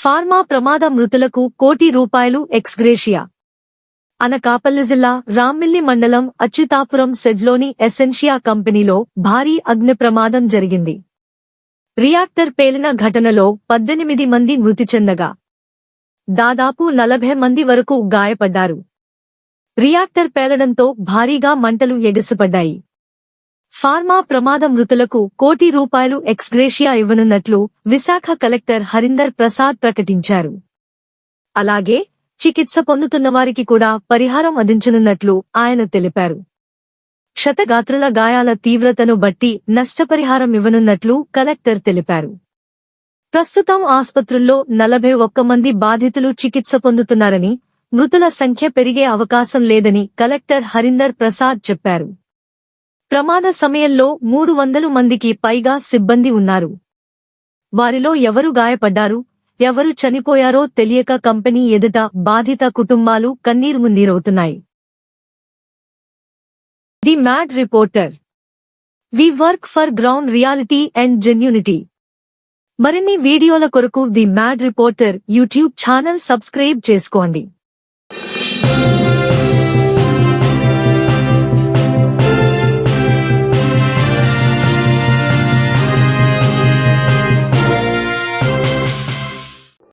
Pharma ప్రమాద మృతులకు ₹1,00,00,000 ex gratia. Anakapalli జిల్లా రామ్మిల్లి మండలం అచ్యుతాపురం సెజ్లోని ఎసెన్షియా కంపెనీలో భారీ అగ్ని ప్రమాదం జరిగింది. రియాక్టర్ పేలిన ఘటనలో 18 మంది మృతి చెందగా దాదాపు 40 మంది వరకు గాయపడ్డారు. రియాక్టర్ పేలడంతో భారీగా మంటలు ఎగసిపడ్డాయి. ఫార్మా ప్రమాద మృతులకు ₹1,00,00,000 ఎక్స్‌గ్రేషియా ఇవ్వనున్నట్లు విశాఖ కలెక్టర్ హరీందర్ ప్రసాద్ ప్రకటించారు. అలాగే చికిత్స పొందుతున్నవారికి కూడా పరిహారం అందించనున్నట్లు ఆయన తెలిపారు. క్షతగాత్రుల గాయాల తీవ్రతను బట్టి నష్టపరిహారం ఇవ్వనున్నట్లు కలెక్టర్ తెలిపారు. ప్రస్తుతం ఆస్పత్రుల్లో 41 మంది బాధితులు చికిత్స పొందుతున్నారని, మృతుల సంఖ్య పెరిగే అవకాశం లేదని కలెక్టర్ హరీందర్ ప్రసాద్ చెప్పారు. ప్రమాద సమయంలో 300 మందికి పైగా సిబ్బంది ఉన్నారు. వారిలో ఎవరు గాయపడ్డారు, ఎవరు చనిపోయారో తెలియక కంపెనీ ఎదుట బాధిత కుటుంబాలు కన్నీరుమున్నీరవుతున్నాయి. The mad reporter. We work for ground reality and genuinity. మరిన్ని వీడియోల కొరకు the mad reporter YouTube channel subscribe చేసుకోండి.